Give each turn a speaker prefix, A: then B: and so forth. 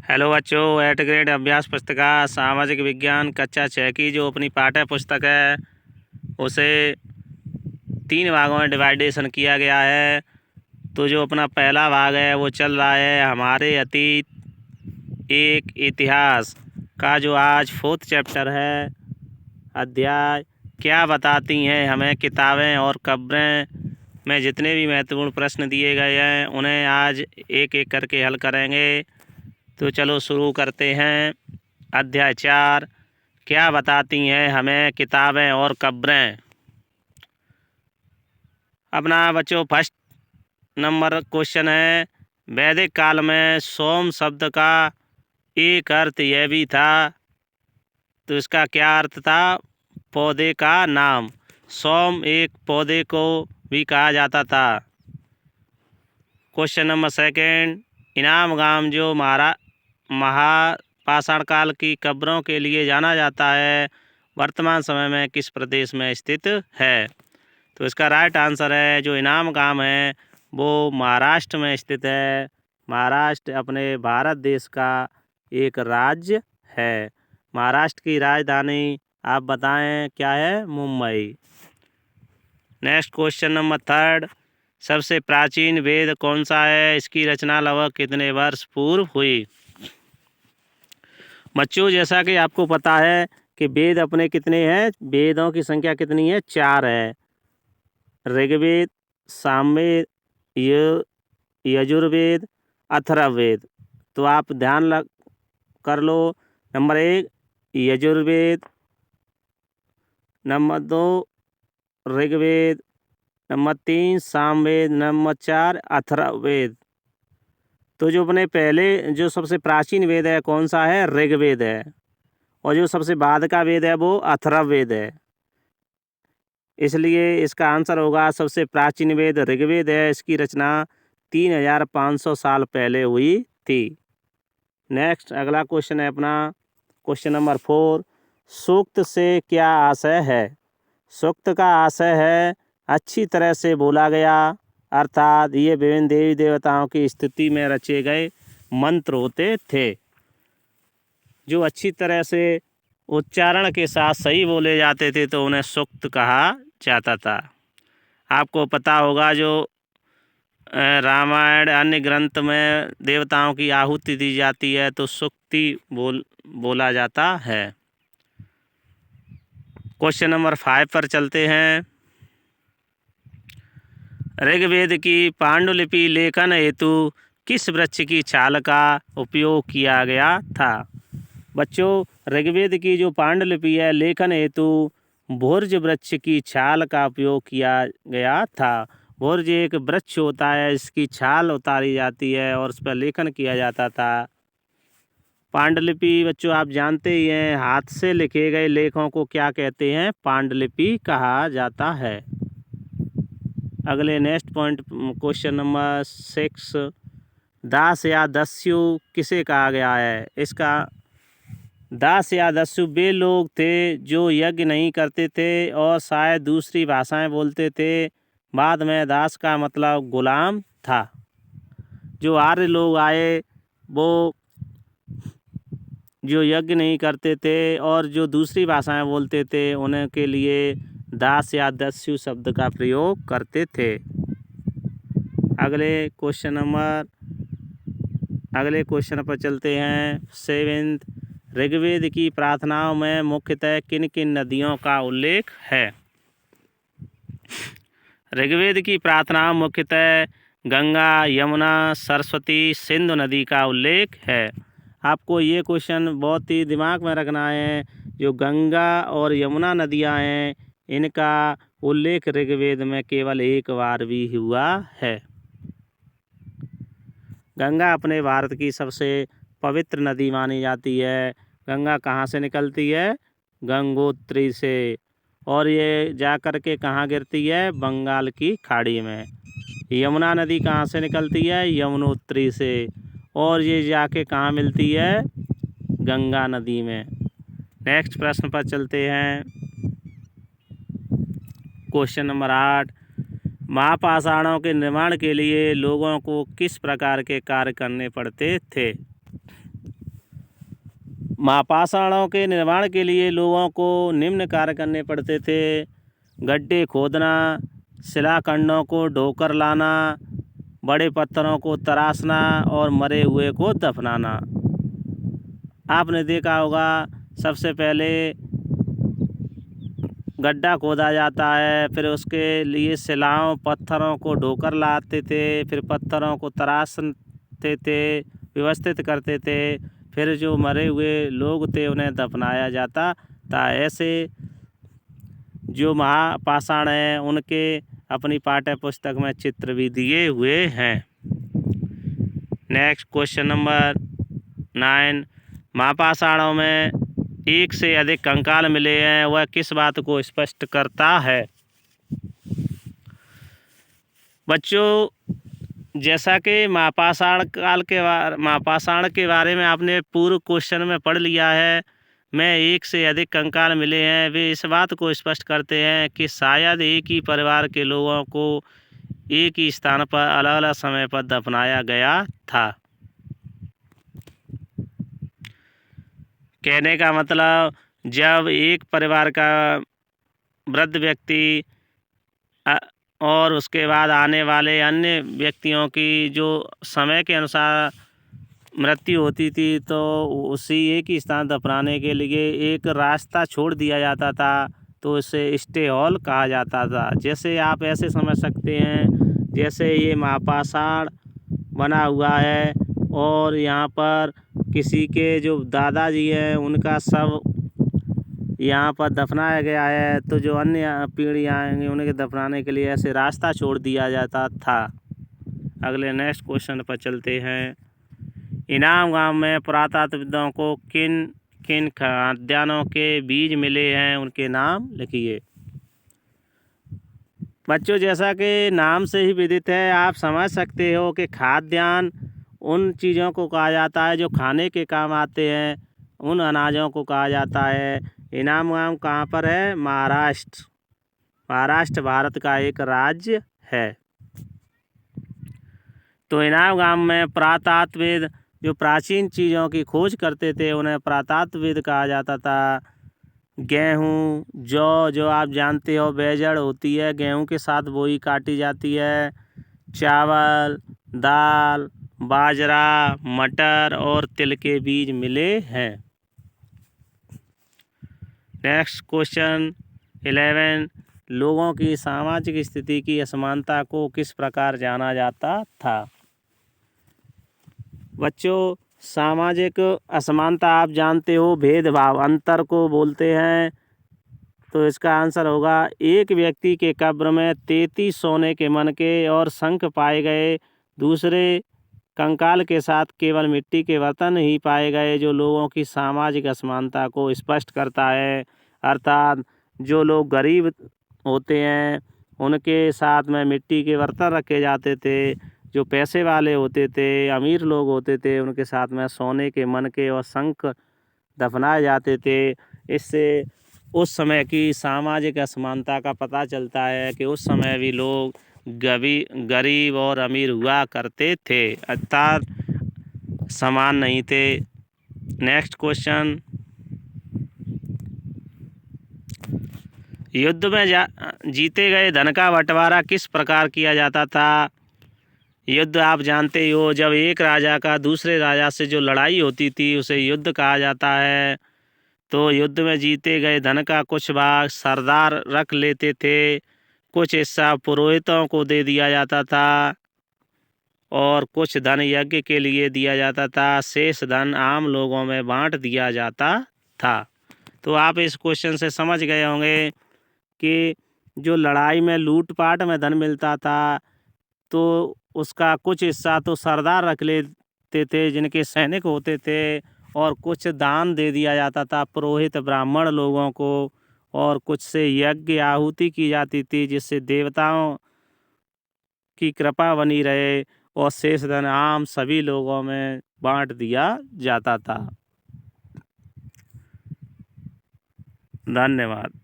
A: Hello बच्चों, eight grade अभ्यास पुस्तिका सामाजिक विज्ञान कक्षा 6 की जो अपनी पाठ्य पुस्तक है उसे 3 भागों में डिवाइडेशन किया गया है। तो जो अपना पहला भाग है वो चल रहा है हमारे अतीत एक इतिहास का, जो आज 4th चैप्टर है। अध्याय क्या बताती हैं हमें किताबें और खबरें में जितने भी महत्वपूर्ण प्रश्न दिए गए हैं उन्हें आज एक एक करके हल करेंगे। तो चलो शुरू करते हैं। अध्याय 4 क्या बताती हैं हमें किताबें और खबरें। अपना बच्चों फर्स्ट नंबर क्वेश्चन है, वैदिक काल में सोम शब्द का एक अर्थ यह भी था, तो इसका क्या अर्थ था? पौधे का नाम। सोम एक पौधे को भी कहा जाता था। क्वेश्चन नंबर सेकंड, इनाम गांव जो महापाषाण काल की कब्रों के लिए जाना जाता है, वर्तमान समय में किस प्रदेश में स्थित है? तो इसका राइट आंसर है, जो इनाम गांव है वो महाराष्ट्र में स्थित है। महाराष्ट्र अपने भारत देश का एक राज्य है। महाराष्ट्र की राजधानी आप बताएं क्या है? Mumbai. Next question number third, सबसे प्राचीन वेद कौन सा है? इसकी रचना लगभग कितने वर्ष पूर्व हुई? बच्चों, जैसा कि आपको पता है कि वेद अपने कितने हैं, वेदों की संख्या कितनी है? 4 है। ऋग्वेद, सामवेद, यजुर्वेद, अथर्ववेद। तो आप ध्यान कर लो। Number 1 Yajurveda, number 2 Rigveda, number 3 Samaveda, number 4 Atharvaveda. तो जो अपने पहले जो सबसे प्राचीन वेद है कौन सा है? ऋग्वेद है। और जो सबसे बाद का वेद है वो अथर्ववेद है। इसलिए इसका आंसर होगा सबसे प्राचीन वेद ऋग्वेद है। इसकी रचना 3500 साल पहले हुई थी। नेक्स्ट अगला क्वेश्चन है अपना क्वेश्चन नंबर 4, सूक्त से क्या आशय है? सूक्त का आशय है अच्छी तरह से बोला गया, अर्थात ये विभिन्न देवी देवताओं की स्तुति में रचे गए मंत्र होते थे। जो अच्छी तरह से उच्चारण के साथ सही बोले जाते थे तो उन्हें सूक्त कहा जाता था। आपको पता होगा जो रामायण अन्य ग्रंथ में देवताओं की आहुति दी जाती है तो सूक्ति बोला जाता है। क्वेश्चन नंबर 5 पर चलते हैं। ऋग्वेद की पांडुलिपि लेखन हेतु किस वृक्ष की छाल का उपयोग किया गया था? बच्चों, ऋग्वेद की जो पांडुलिपि है लेखन हेतु भोर्ज वृक्ष की छाल का उपयोग किया गया था। भोर्ज एक वृक्ष होता है, इसकी छाल उतारी जाती है और उस पर लेखन किया जाता था। पांडुलिपि बच्चों आप जानते ही हैं, हाथ से लिखे गए लेखों को क्या कहते हैं? पांडुलिपि कहा जाता है। अगले नेक्स्ट पॉइंट क्वेश्चन नंबर 6, दास या दस्यु किसे कहा गया है? इसका दास या दस्यु वे लोग थे जो यज्ञ नहीं करते थे और शायद दूसरी भाषाएं बोलते थे। बाद में दास का मतलब गुलाम था। जो आर्य लोग आए वो जो यज्ञ नहीं करते थे और जो दूसरी भाषाएं बोलते थे उन्हें के लिए दास या दस्यु शब्द का प्रयोग करते थे। अगले क्वेश्चन पर चलते हैं। 7th, ऋग्वेद की प्रार्थनाओं में मुख्यतः किन किन नदियों का उल्लेख है? ऋग्वेद की प्रार्थनाओं मुख्यतः गंगा, यमुना, सरस्वती, सिंधु नदी का उल्लेख है। आपको ये क्वेश्चन बहुत ही दिमाग में रखना है। जो गंगा और यमुना नदियाँ हैं इनका उल्लेख ऋग्वेद में केवल एक बार भी हुआ है। गंगा अपने भारत की सबसे पवित्र नदी मानी जाती है। गंगा कहाँ से निकलती है? गंगोत्री से। और ये जा कर के कहाँ गिरती है? बंगाल की खाड़ी में। यमुना नदी कहाँ से निकलती है? यमुनोत्री से। और ये जाके कहाँ मिलती है? गंगा नदी में। नेक्स्ट प्रश्न पर चलते हैं। क्वेश्चन नंबर 8, महापाषाणों के निर्माण के लिए लोगों को किस प्रकार के कार्य करने पड़ते थे? महापाषाणों के निर्माण के लिए लोगों को निम्न कार्य करने पड़ते थे: गड्ढे खोदना, शिलाखंडों को ढोकर लाना, बड़े पत्थरों को तराशना और मरे हुए को दफनाना। आपने देखा होगा सबसे पहले गड्ढा खोदा जाता है, फिर उसके लिए शिलाओं पत्थरों को ढोकर लाते थे, फिर पत्थरों को तराशते थे, व्यवस्थित करते थे, फिर जो मरे हुए लोग थे उन्हें दफनाया जाता था। ऐसे जो महापाषाण हैं उनके अपनी पाठ्य पुस्तक में चित्र भी दिए हुए हैं। नेक्स्ट क्वेश्चन नंबर 9, महापाषाणों में एक से अधिक कंकाल मिले हैं, वह किस बात को स्पष्ट करता है? बच्चों, जैसा कि महापाषाण के बारे में आपने पूर्व क्वेश्चन में पढ़ लिया है, में एक से अधिक कंकाल मिले हैं, वे इस बात को स्पष्ट करते हैं कि शायद एक ही परिवार के लोगों को एक ही स्थान पर अलग अलग समय पर दफनाया गया था। कहने का मतलब, जब एक परिवार का वृद्ध व्यक्ति और उसके बाद आने वाले अन्य व्यक्तियों की जो समय के अनुसार मृत्यु होती थी, तो उसी एक ही स्थान दफनाने के लिए एक रास्ता छोड़ दिया जाता था, तो इसे स्टे हॉल कहा जाता था। जैसे आप ऐसे समझ सकते हैं, जैसे ये महापाषाण बना हुआ है और यहाँ पर किसी के जो दादाजी हैं उनका शव यहाँ पर दफनाया गया है, तो जो अन्य पीढ़ियाँ आएंगी उनके दफनाने के लिए ऐसे रास्ता छोड़ दिया जाता था। अगले नेक्स्ट क्वेश्चन पर चलते हैं। इनाम गांव में पुरातत्वविदों को किन किन खाद्यान्नों के बीज मिले हैं, उनके नाम लिखिए। बच्चों, जैसा कि नाम से ही विदित है, आप समझ सकते हो कि खाद्यान्न उन चीज़ों को कहा जाता है जो खाने के काम आते हैं, उन अनाजों को कहा जाता है। इनाम गांव कहाँ पर है? महाराष्ट्र। महाराष्ट्र भारत का एक राज्य है। तो इनाम गांव में पुरातत्वविद जो प्राचीन चीज़ों की खोज करते थे उन्हें पुरातत्वविद कहा जाता था। गेहूँ, जौ, जो आप जानते हो बेजड़ होती है, गेहूँ के साथ बोई काटी जाती है। चावल, दाल, बाजरा, मटर और तिल के बीज मिले हैं। नेक्स्ट क्वेश्चन 11, लोगों की सामाजिक स्थिति की असमानता को किस प्रकार जाना जाता था? बच्चों, सामाजिक असमानता आप जानते हो भेदभाव, अंतर को बोलते हैं। तो इसका आंसर होगा, एक व्यक्ति के कब्र में 33 सोने के मनके और शंख पाए गए, दूसरे कंकाल के साथ केवल मिट्टी के बर्तन ही पाए गए, जो लोगों की सामाजिक असमानता को स्पष्ट करता है। अर्थात जो लोग गरीब होते हैं उनके साथ में मिट्टी के बर्तन रखे जाते थे, जो पैसे वाले होते थे, अमीर लोग होते थे, उनके साथ में सोने के मनके और शंख दफनाए जाते थे। इससे उस समय की सामाजिक असमानता का पता चलता है कि उस समय भी लोग गरीब और अमीर हुआ करते थे, अर्थात समान नहीं थे। नेक्स्ट क्वेश्चन, युद्ध में जीते गए धन का बंटवारा किस प्रकार किया जाता था? युद्ध आप जानते हो, जब एक राजा का दूसरे राजा से जो लड़ाई होती थी उसे युद्ध कहा जाता है। तो युद्ध में जीते गए धन का कुछ भाग सरदार रख लेते थे, कुछ हिस्सा पुरोहितों को दे दिया जाता था और कुछ धन यज्ञ के लिए दिया जाता था। शेष धन आम लोगों में बांट दिया जाता था। तो आप इस क्वेश्चन से समझ गए होंगे कि जो लड़ाई में लूटपाट में धन मिलता था, तो उसका कुछ हिस्सा तो सरदार रख लेते थे जिनके सैनिक होते थे, और कुछ दान दे दिया जाता था पुरोहित ब्राह्मण लोगों को, और कुछ से यज्ञ आहुति की जाती थी जिससे देवताओं की कृपा बनी रहे, और शेष धन आम सभी लोगों में बांट दिया जाता था। धन्यवाद।